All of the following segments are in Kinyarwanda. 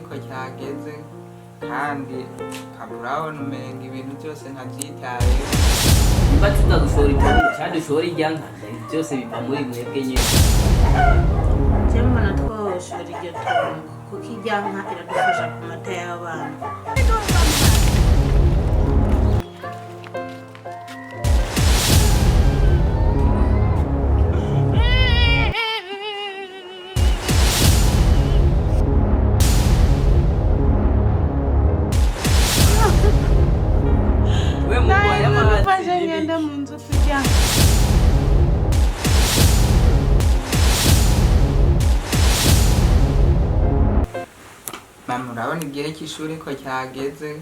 ko cyageze kandi urabona umenga ibintu byose ntabyitayeho. Niba tuzagushora itongo cyadushora iryanka byose biva muri mwebwe nyine. Je mbona twoshora iryo tongo kuko iryanka iradufasha ku mata y'abana. Mama urabona igihe cy'ishuri ko cyageze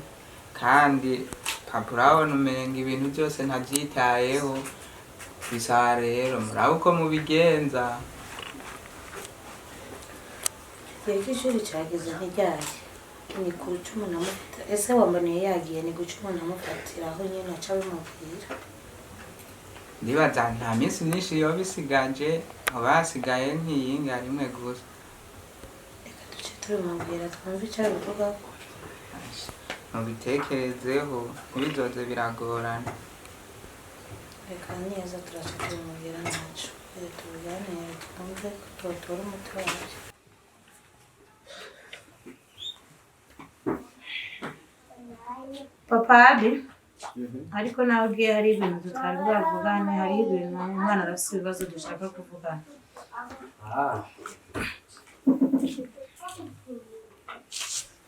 kandi urabona umenga ibintu byose ntabyitayeho. Bisa rero muraba uko mubigenza. Igihe cy'ishuri cyageze ntiryari ni ku 10 ese wamboneye yagiye ni ku 10 amufatiraho nyine aca bimubwira. Ndibaza nta minsi myinshi yoba isigaje, abasigaye ntiyinga rimwe gusa. Reka duce tubimubwira twumve icyo abivuga ko. Mubitekerezeho ntibizoze biragorana. Reka neza turaca tubimubwira ntacyo. Tubiganire twumve ko twotora umuti wabyo. Papa Abi ariko nawe ubwiye hari ibintu tutari bwavugane, hari ibintu umwana arafite ibibazo dushaka kuvugana.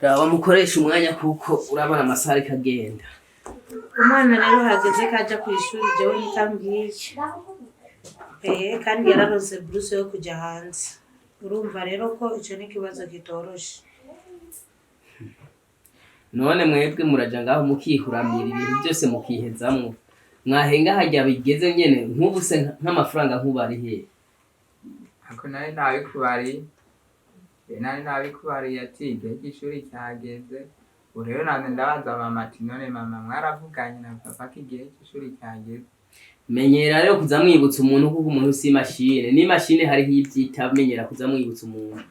Raba mukoresha umwanya kuko urabona amasaha ariko agenda. Umwana rero hageze kajya ku ishuri jewe nitambwiye. Kandi yararonse buruse yo kujya hanze. Urumva rero ko icyo ni kibazo kitoroshe. None mwebwe muraja ngaho mukihuramira ibintu byose mukihezamwo. Mwahenga hajya bigeze nyene nk'ubuse nk'amafaranga nk'ubari he. Ako nari nabikubari yatige cy'ishuri cyageze. Urero nande ndabaza mama ati none mama mwaravuganye na papa ko igihe cy'ishuri cyageze. Menyera rero kuza mwibutsa umuntu kuko umuntu si machine. Ni machine hariho ibyita menyera kuza mwibutsa umuntu.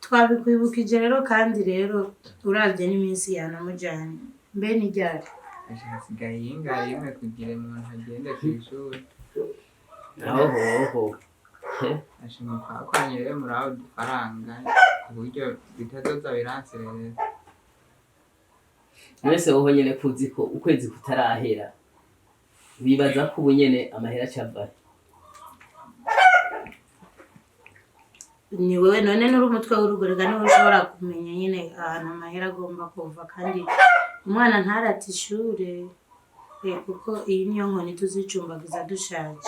Twabikwibukije rero kandi rero uravye n'iminsi yanamujanye. Mbe ni ryari? Hasigaye yinga rimwe kugira umuntu agende ku ishuri. Ho. Ashimye kwakwanye rero muraho dufaranga ku buryo bitazoza biranserereza. Mwese woho nyene kuzi ko ukwezi kutarahera. Bibaza ko ubu nyene amahera cava. Ni wewe none nuri umutwe w'urugorega niwe ushobora kumenya nyine ahantu amahera agomba kuva kandi umwana ntarata ishure kuko iyi niyo nkoni tuzicumbagiza dushaje.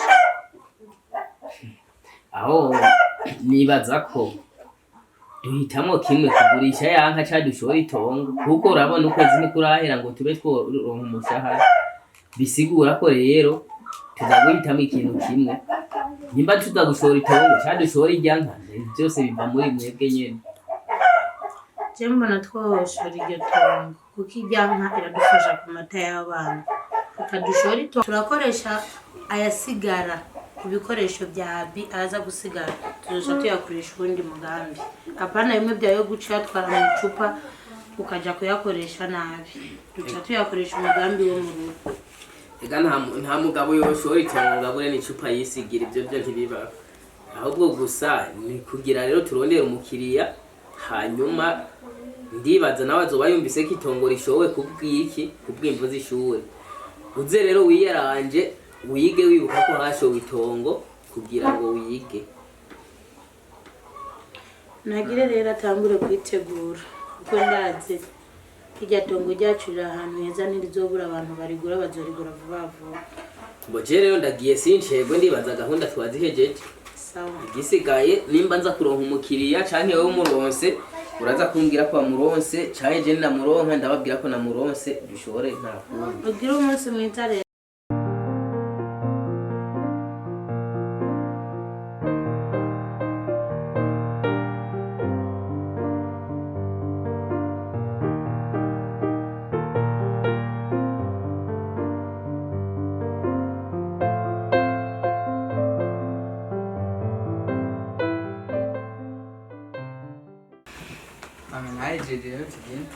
Aho nibaza ko duhitamo kimwe kugurisha yanka cadushora itongo kuko urabona ukwezi ntikurahera ngo tube tworonka umushahara. Bisigura ko rero tuzaguhitamo ikintu kimwe. Nimba tuzagushora itongo cadushora iryanka byose biva muri mwebwe nyene. Je mbona twoshora iryo tongo kuko iryanka iradufasha ku mata y'abana. Tukadushora itongo turakoresha ayasigara ku bikoresho bya Abi aza gusigara tuzoca tuyakoresha ubundi mugambi. Apana bimwe byayo guca twara mu icupa ukaja kuyakoresha nabi. Duca tuyakoresha umugambi wo mu rugo. Ega nta mugabo yoshora itongo ngabure n'icupa yisigira ibyo ntibiba. Ahubwo gusa ni kugira rero turondera umukiriya hanyuma ndibaza nawe azoba yumvise ko itongo rishowe kubw'imvo z'ishure. Uze rero wiyaranje wige wibuka ko hashowe itongo kugira ngo wige. Nagire rero atangure kwitegura kuko ndaze kijya tongo ryacurira ahantu heza n'irizobura abantu barigura bazorigura vuba vuba. Boje rero ndagiye sinshegwe ndibaza gahunda twazihejeje. Sawa. Igisigaye nimba nza kuronka umukiriya canke wewe umuronse uraza kumbwira ko amuronse canke je ndamuronka ndababwira ko namuronse dushore nta kundi. Ugira umunsi mwiza rero. mama ntayijeje rero tugende.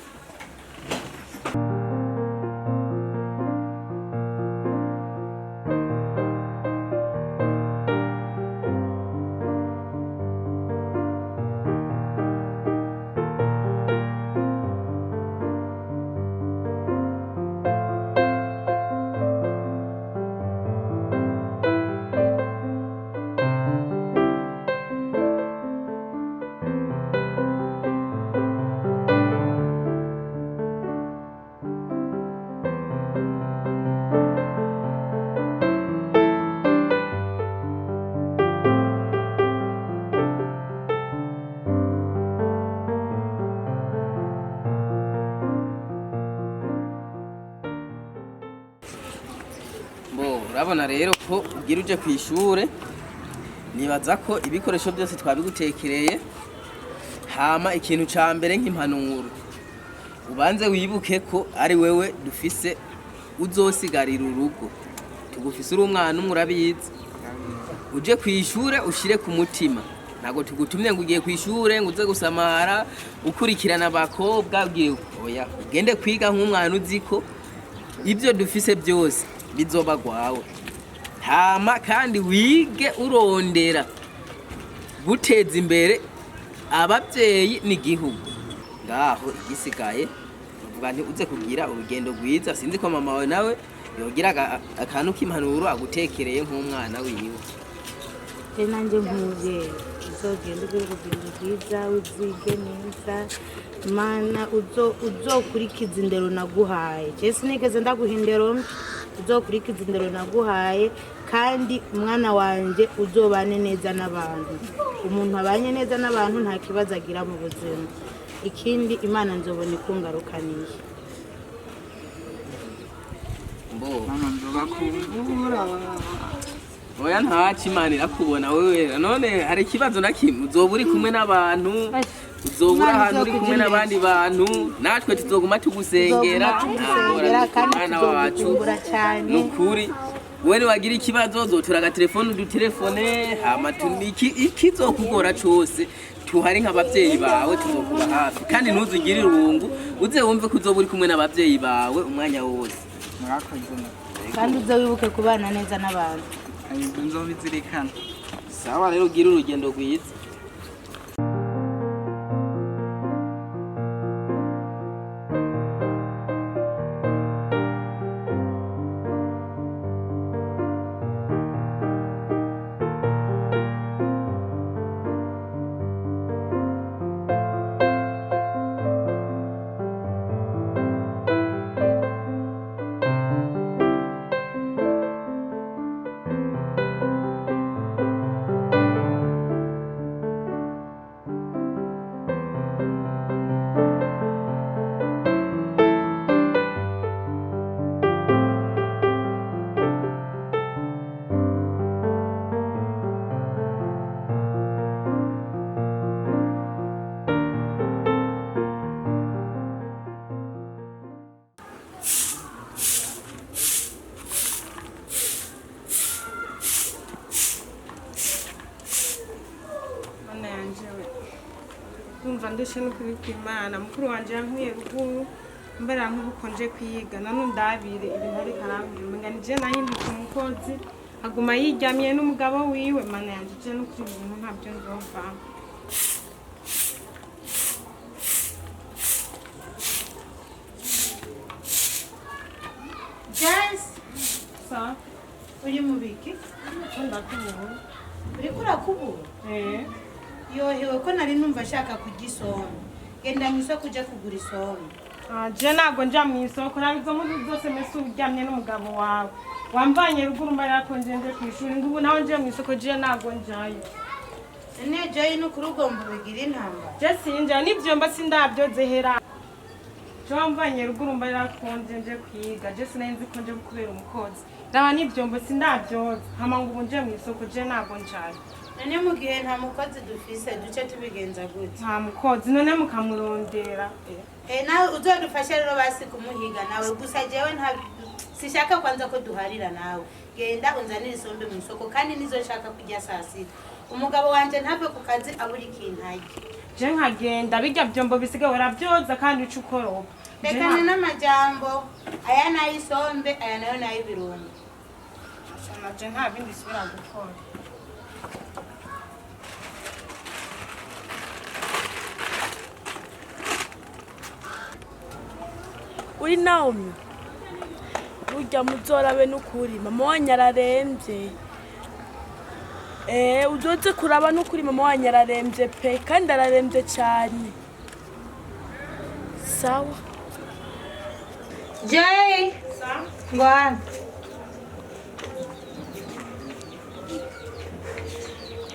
Urabona rero ko ugira uje ku ishure nibaza ko ibikoresho byose twabigutekereye hama ikintu ca mbere nk'impanuro ubanze wibuke ko ari wewe dufise uzosigarira urugo tugufise uri umwana umwe urabizi uje ku ishure ushire ku mutima ntago tugutumye ngo ugiye ku ishure ngo uze gusamara ukurikirana abakobwa ugiye oya ugende kwiga nk'umwana uziko ibyo dufise byose bizoba gwawe hama kandi wige urondera guteza imbere abavyeyi n'igihugu ngaho igisigaye uvuga nti uze kugira urugendo rwiza sinzi ko mama wawe nawe yogira akantu k'impanuro agutekereye nk'umwana wiwe nanjye nk'umuvyeyi uzogenda ugire urugendo rwiza uzige neza mana uzokurikiza indero naguhaye je sinigeze ndaguha indero mbi uzokurikiza indero naguhaye kandi umwana wanje uzobane neza n'abantu umuntu abanye neza n'abantu nta kibazo agira mu buzima ikindi imana nzobona ikungarukaniye mama nzobakumbura oya ntacyo imana irakubona wewe none hari ikibazo na kimwe uzoba uri kumwe n'abantu uzobura ahantu uri kumwe n'abandi bantu natwe tuzoguma tugusengera kandi tuzokumbura cyane nukuri wewe wagira ikibazo uzotura agatelefone udutelefone hama ikizokugora cose tuhari nk'abavyeyi bawe tuzokuba hafi kandi ntuzugire irungu uze wumve ko uzoba uri kumwe n'abavyeyi bawe umwanya wose murakoze kandi uze wibuke kubana neza n'abantu ibyo nzobizirikana sawa rero ugira urugendo rwiza ndumva ndushe n'ukuri kw'Imana mukuru wanje yankwiye ruguru mbera nk'ubukonje kwiga none ndabire ibintu ariko arambwira umenga nije nahinduka umukozi aguma yiryamiye n'umugabo wiwe mana yanje je n'ukuri ibintu ntabyo nzovamo Jess sa uri mu biki ndakubura uriko urakubura yohewe ko nari numva ashaka kugisoma genda mu isoko uje kugura isombe je ntabwo nja mu isoko nabizo muri zose mese uryamye n'umugabo wawe wamvanye ruguru mbari yakonje nje ku ishuri ngubu naho nje mu isoko je ntabwo njayo ne jayi no kurugomba bigira intamba je sinja nivyo mba sindavyoze hera je wamvanye ruguru mbari yakonje nje kwiga je sinenzi ko nje kubera umukozi ndaba nivyo mba sindavyoze hama ngubu nje mu isoko je ntabwo njayo none mu gihe nta mukozi dufise duce tubigenza gute nta mukozi none mukamurondera nawe uzodufashe rero basi kumuhiga nawe gusa jewe nta sishaka kwanza ko duharira nawe genda unzanire isombe mu isoko kandi nizo nshaka kurya saa sita umugabo wanje ntave ku kazi abura ikintu arya je nkagenda bijya byombo bisigaye urabyoza kandi uca ukoropa rekane n'amajambo aya n'ay'isombe aya nayo n'ay'ibirungo je nta bindi subira gukora uri Naomi burya muzorabe n'ukuri mama wanyu ararembye uzoze kuraba n'ukuri mama wanyu ararembye pe kandi ararembye cyane sawa Jay ngwana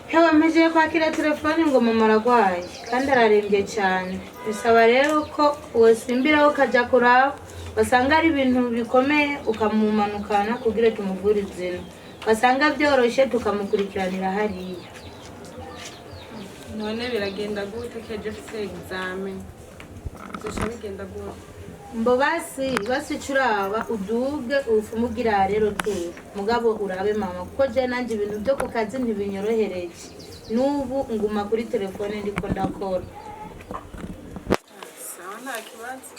hewe mpejeje kwakira telefone ngo mama aragwaye kandi ararembye cyane bisaba rero ko wosimbiraho ukajya kuraba basanga ari ibintu bikomeye ukamumanukana kugira tumuvure izina basanga byoroshye tukamukurikiranira hariya none biragenda gute keje fise examen zosha bigenda gute mbo basi curaba uduge ufumugira rero tu mugabo urabe mama kuko je nanje ibintu byo ku kazi ntibinyorohereje nubu nguma kuri telefone ndiko ndakora sawa nta kibazo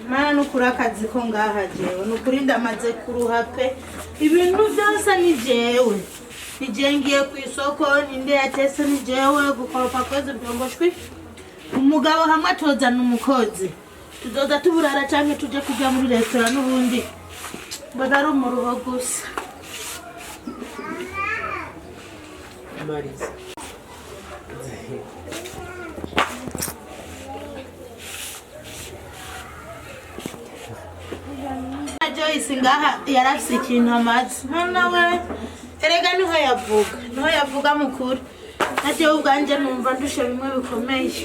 mana nukuri akazi ko ngaha jewe nukuri ndamaze kuruha pe ibintu byose ni jewe nijengiye ku isoko ninde yatese ni jewe gukoropa kwezi byombo shwi umugabo hamwe atozana umukozi tuzoza tuburara canke tuje kujya muri restaurant n'ubundi mbona ari umuruho gusa Marisa Joyce ngaha yarafise ikintu amazi nawe erega niho yavuga mukuri ati ubwanje numva ndushe bimwe bikomeye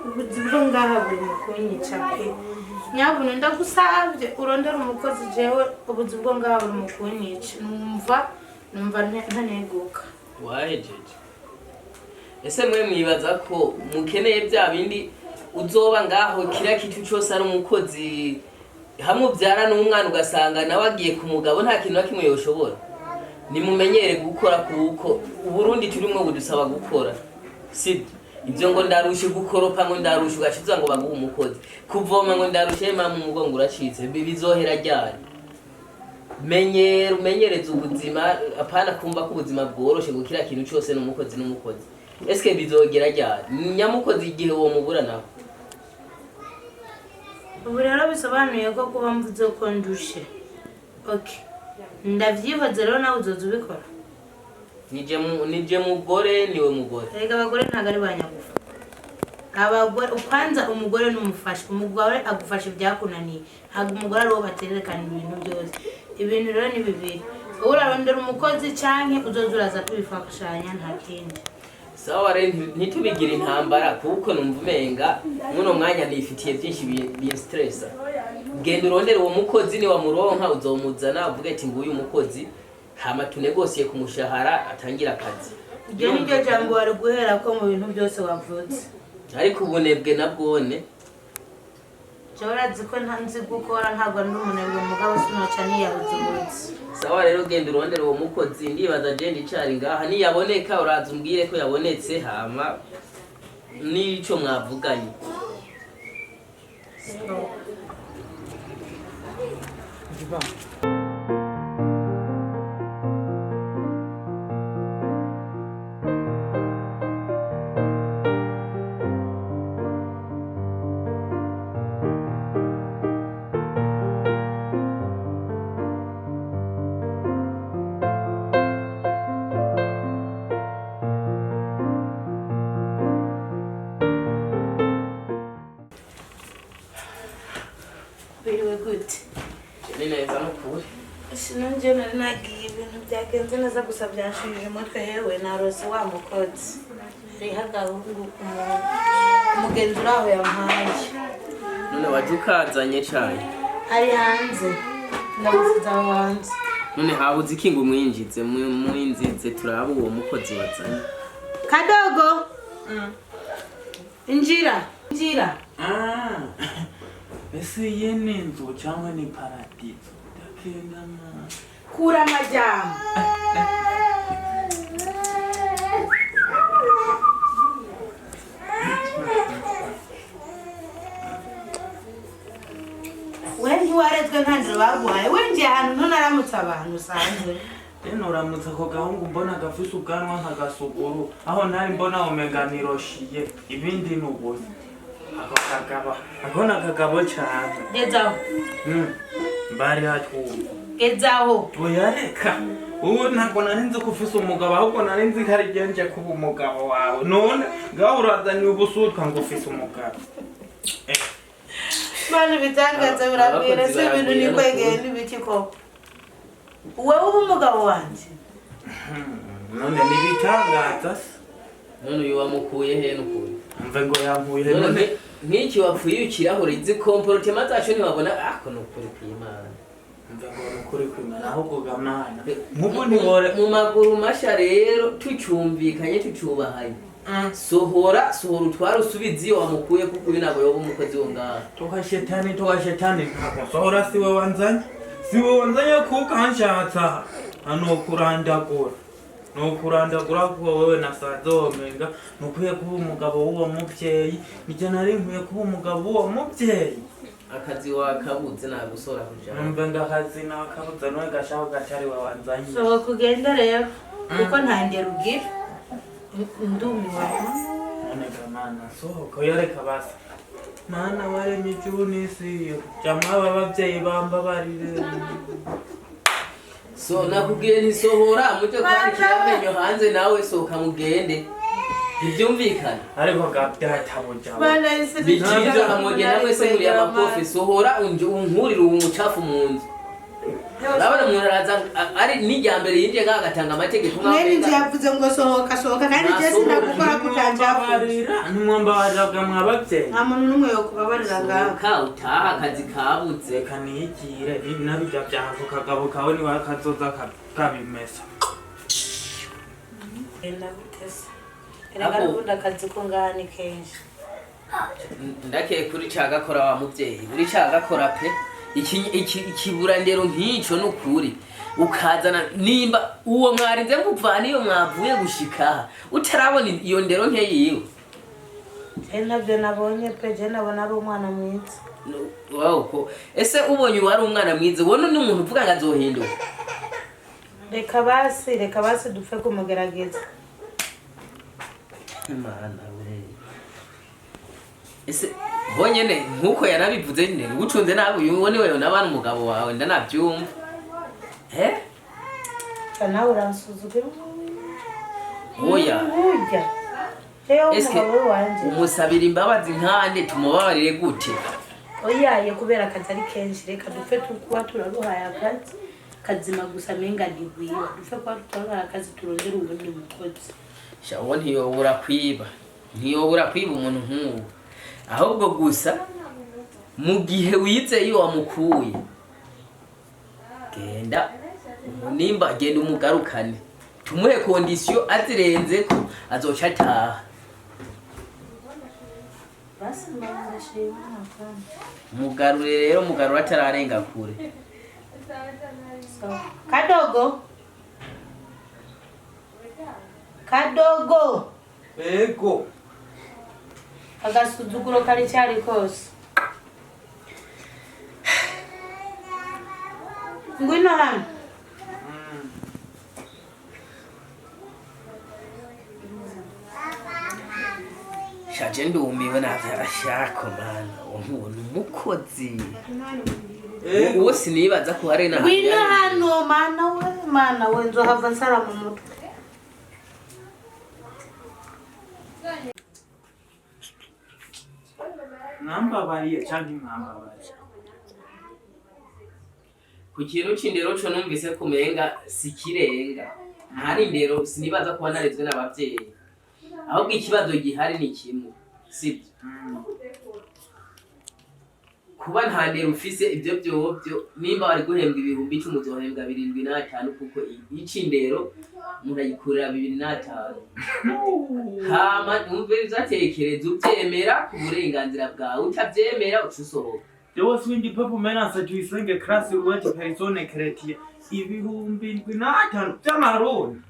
ubuzi bwo ngaha buri mu kunyica pe nyabuna ndagusabye urondera umukozi jewe ubuzi bwo ngaha buri mu kunyica numva ntaneguka wahejeje ese mwe mwibaza ko mukeneye bya bindi uzoba ngaho kira kitu cyose ari umukozi hamwe ubyara n'umwana ugasanga nawe agiye ku mugabo nta kintu na kimwe yoshobora nimumenyere gukora kuko uburundi turimo budusaba gukora sibyo ibyo ngo ndarushe gukoropa ngo ndarushe ugashiza ngo baguhe umukozi kuvoma ngo ndarushe mama umugongo uracitse bizohera ryari menyereza ubuzima apana kumva ko ubuzima bworoshe gukira kintu cyose n'umukozi eske bizogera ryari nyamukozi igihe uwo mubura nawe ubu rero bisobanuye ko kuba mvuze ko ndushe okay ndavyibaza rero nawe uzoza ubikora nije mugore niwe mugore rega abagore ntago ari banyagufa abagore ukwanza umugore n'umufasha umugore agufasha ibyakunaniye ntabwo umugore ari wo baterekana ibintu byose ibintu rero ni bibiri urarondera umukozi canke uzoza uraza kubifashanya nta kindi sawa rero ntitubigira intambara kuko numva umenga muno mwanya nifitiye byinshi biye stressa genda urondere uwo mukozi ni wamuronka uzomuzana uvuge ati nguyu umukozi hama tunegosiye ku mushahara atangira akazi ibyo ni byo jambo wari guhera ko mu bintu byose wavutse ariko ubunebwe nabwone Urazi ko ntanzi gukora ntabwo ndi umunebwe mugabo sinoca niyabuze umunsi sawa rero genda urondere uwo mukozi ndibaza je ndicari ngaha niyaboneka uraza umbwire ko yabonetse hama nico mwavuganye biriwe gute ni neza nukuri sinanje nari nagiye ibintu byagenze neza gusa byanshimije umutwe hewe narose wa mukozi riha gahungu umugenzi uraho yampaye none waje ukazanye cane ari hanze ndamusiza aho hanze none habuze ikinga umwinjize mwinzize turaba uwo mukozi wazanye kadogo injira ese iyi ni inzu cyangwa ni paradizo ndakendama kura amajyamo we ntiwarezwe ntandiro baguhaye wengiye ahantu ntunaramutse abantu usanzwe rero uramutse ako gahungu mbona gafise ubwanwa nk'agasuguru aho ntari mbona umenga niroshiye ibindi ni ubusa ako ni akagabo cyane gezaho mbari hatwumva gezaho oya reka ubu ntabwo nari nzi ko ufise umugabo ahubwo nari nzi ko ari genje kuba umugabo wawe none ngaho urazaniye ubusutwa ngo ufise umugabo Mani bitangaza birabwira se ibintu nikwegeye n'ibiki koko wowe uba umugabo wanje none nibitangaza none uyu wamukuye he n'ukuri mve ngo yankuye he none nk'iki wapfuye ukirahure izi komporotema zacu ntiwabona ako nukuri kw'Imana mve ngo nukuri kw'Imana ahubwo gamana nk'ubu ntiwore mu maguru masha rero tucyumvikanye tucyubahanye sohora utwara usubiza iyo wamukuye kuko uyu ntabwo yoba umukozi wo ngaha toka shetani ntabwo sohora siwe wanzanye kuko hanshatsa nukurandagura ko wowe nasanze womenga nukwiye kuba umugabo w'uwo muvyeyi nije nari nkwiye kuba umugabo w'uwo muvyeyi akazi wakabuze nagusora kujana numve nga akazi nakabuze nowe gashaho gatari we wanzanye so kugenda rero kuko nta ndero ugira ndumiwe none gamana sohoka yoreka basi mana waremye ijuru n'isi jamwa abavyeyi bambabarire so nakubwiye ntisohora muje kandi kiramenyo hanze nawe sohoka mugende ibyumvikana ariko gabyatabuja bikiza hamugenda mwese muri amakofi sohora unkurira umucafu mu nzu urabona umuntu araza ari n'ijyambere yinjiye agatanga amategeko mwene nzi yavuze ngo sohoka kandi je sinagukora kutanjabarira nimwambabariraga mwabavyeyi nta muntu n'umwe yo kubabarira ngaho ka utaha akazi kabuze kanigire nabijya byako kagabo kawe ni wakazoza kabimesa enda gutesa erega n'ubundi akazi ko ngaha ni kenshi ndakeye kuri cagakora wa muvyeyi uri cagakora pe ikiburandero nk'ico n'ukuri ukazana nimba uwo mwarinze muvana iyo mwavuye gushika utarabona iyo ndero nke yiwe nabyo nabonye pe je nabona ari umwana mwiza wauko ese ubonye wari umwana mwiza wono n'umuntu uvuga ngo azohinduka reka basi dupfe kumugerageza Imana we ese honyene nkuko yarabivuze nyine ugucunze nawe ubone wewe nabana umugabo wawe ndanabyumva nawe uransuzugura oya burya umugabo wanje umusabira imbabazi nkande tumubabarire gute? oyaye kubera akazi ari kenshi reka dupfe kuba turaruhaye akazi kazima gusa menga ntigwiba dupfe kuba turaruhaye akazi turondera ubundi mukozi. Shawo ntiyobora kwiba umuntu nk'uwo, ahubwo gusa mu gihe wize iyo wamukuye genda umugarukane tumuhe kondisiyo azirenze ko azoca ataha. Mugarure rero atararenga kure. Kadogo ego agasuzuguro kari cyari kose ngwino hano. Shaje ndumiwe navyarashako mana umuntu umukozi uwo sinibaza ko hari na ngwino hano mana we nzohava nsara mu mutwe. mwambabariye cyangwa mwambabariye ku kintu c'indero co numvise kumenga sikirenga ntari indero sinibaza kuba narezwe n'abavyeyi, ahubwo ikibazo gihari ni kimwe sibyo kuba nta ndero ufise ibyo byobyo nimba wari guhembwa 10,000 uzohembwa 75 kuko icindero murayikurira 25. Hama numve zatekereza ubyemera ku burenganzira bwawe utabyemera ucusohoka. Dewo swindi papo menasa tuisenge klasi uwete persone kretia 75,000 by'amaroni.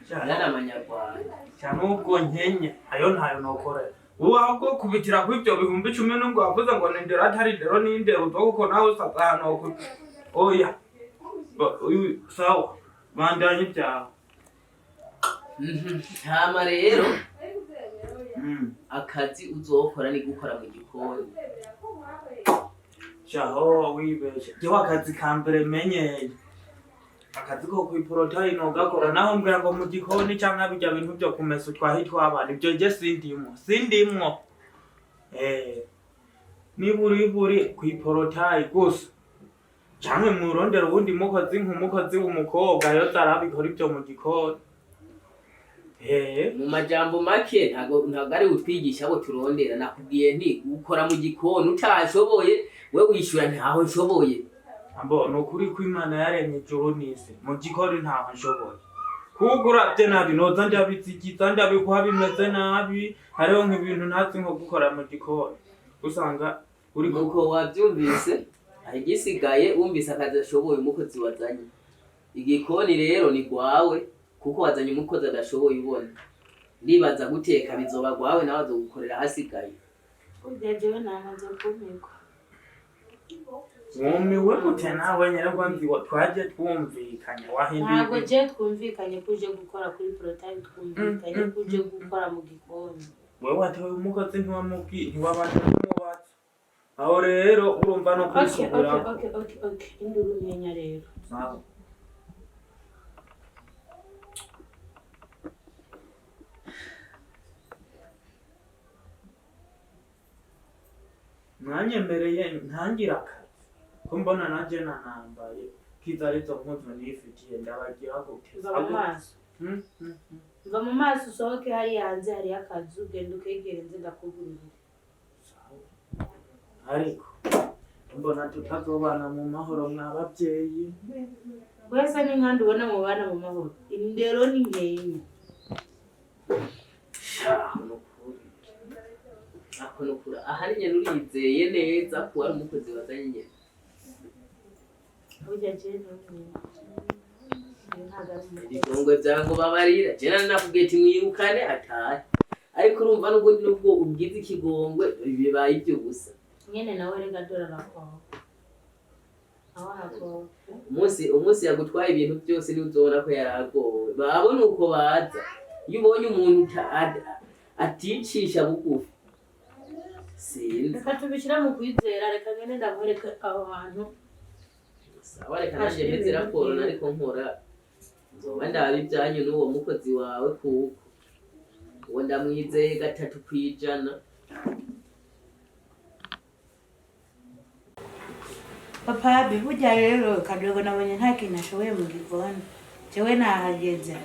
Yana amanyarwanda Cyanubwo nkenye ayo ntayo nokora. Uwabwo kubitira kw'ibyo 10,000 ngo wavuze ngo nindero atari ndero n'indero uko nawe usatana uko. Oya. Sawa. Bandanye byawe. Hama rero akazi uzokora ni gukora mu gikoni. Chaho wibeshe. Je wakazi kambere menyeye. Akazi ko kwiporotari no gakora naho mbwira ngo mu gikoni cyangwa bijya bintu byo kumesa twahitwa abantu ibyo je sindimwo. Ni buri kwiporotari gusa. Cyangwa murondera ubundi mukozi nk'umukozi w'umukobwa yo tarabikora ibyo mu gikoni. Mu majambo make ntago ari utwigisha abo turondera nakubwiye nti ukora mu gikoni utashoboye we wishura ntaho nshoboye. Ambo nokuri kw'Imana yaremye ijuru n'isi mu gikoni ntaho nshoboye. Kugura bye nabi noza ndabitsikita ndabikuha bimeze nabi hariho nk'ibintu ntatsi nko gukora mu gikoni. Usanga uri uko wabyumvise igisigaye wumvise akazi ashoboye umukozi wazanye. Igikoni rero ni gwawe kuko wazanye umukozi adashoboye ubona. Ndibaza guteka bizoba gwawe nawe azogukorera hasigaye. Ujajewe namaze kumiko. Mumiwe gute nawe nyarwa nziwa twaje twumvikanye wahindi. Ntabwo je twumvikanye kuje gukora kuri protocol twumvikanye kuje gukora mu gikoni. Wewe watawe umukozi ntiwabanje kumubatsa. Aho rero urumva no kwisubira. Okay. Induru nyenya rero. Sawa. Nanyemereye ntangira akazi. Ko mbona naje nanambaye kizarizo mpuzo nifitiye ndabagira guteza. Va mu maso usohoke hari hanze hari akazi ugenda ukegerenze ndakugurira. Ariko mbona tutazobana mu mahoro mw'abavyeyi. Wese ni nkandi ubona mu bana mu mahoro. Indero ni nkenye. Akonukura ahari nyene urizeye neza ko ari umukozi wazanye nyene. Ujaje Igongwe byango babarira jena nakubwiye ati mwirukane atahe ariko urumva nubwo ubwize ikigongwe bibaye ibyo gusa nyene nawe rega dora nako aho hako umunsi yagutwaye ibintu byose ni uzobona ko yaragowe babona uko baza iyo ubonye umuntu aticisha bugufi sinzi reka tubishira mu kwizera reka ngene ndamwereka aho hantu sawa reka naje meze raporo ariko nkora nzoba ndabi byanyu n'uwo mukozi wawe kuko uwo ndamwizeye 3%. Papa burya rero Kadogo nabonye nta kintu ashoboye mu gikoni. Jewe nahageze.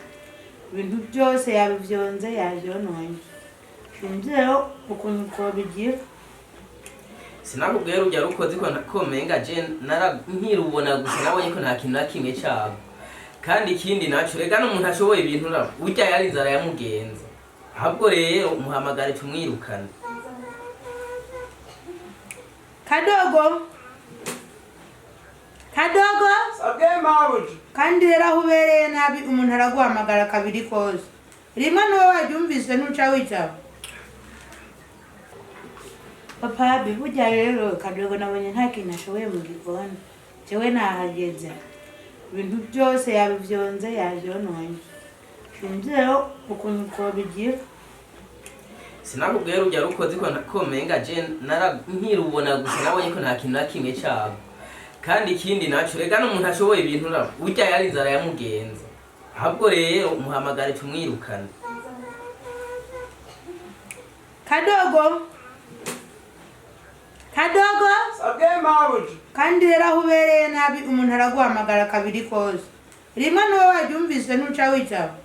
Ibintu byose yabivyonze yavyononye. Sinzi rero ukuntu twobigira. Sinakubwira urya rukoze ko menga je nkirubona gusa nabonye ko nta kintu na kimwe cyabo. Kandi ikindi naco rega n'umuntu ashoboye ibintu na urya yari inzara yamugenza. Ahubwo rero umuhamagare tumwirukane. Kadogo Sabwe mabuji. kandi rero aho ubereye nabi umuntu araguhamagara kabiri kose. Rimwe niwe wabyumvise n'uca wicaba. Papa burya rero Kadogo nabonye nta kintu ashoboye mu gikoni. Jewe nahageze. Ibintu byose yabivyonze yavyononye. Sinzi rero ukuntu twobigira. Sinakubwira urya rukoze ko menga je nkirubona gusa nabonye ko nta kintu na kimwe cyabo. Kandi ikindi naco rega n'umuntu ashoboye ibintu na urya yari inzara yamugenza. Ahubwo rero umuhamagare tumwirukane. Kadogo Sabwe mabuji. kandi rero aho ubereye nabi umuntu araguhamagara kabiri kose. Rimwe niwe wabyumvise n'uca wicaba.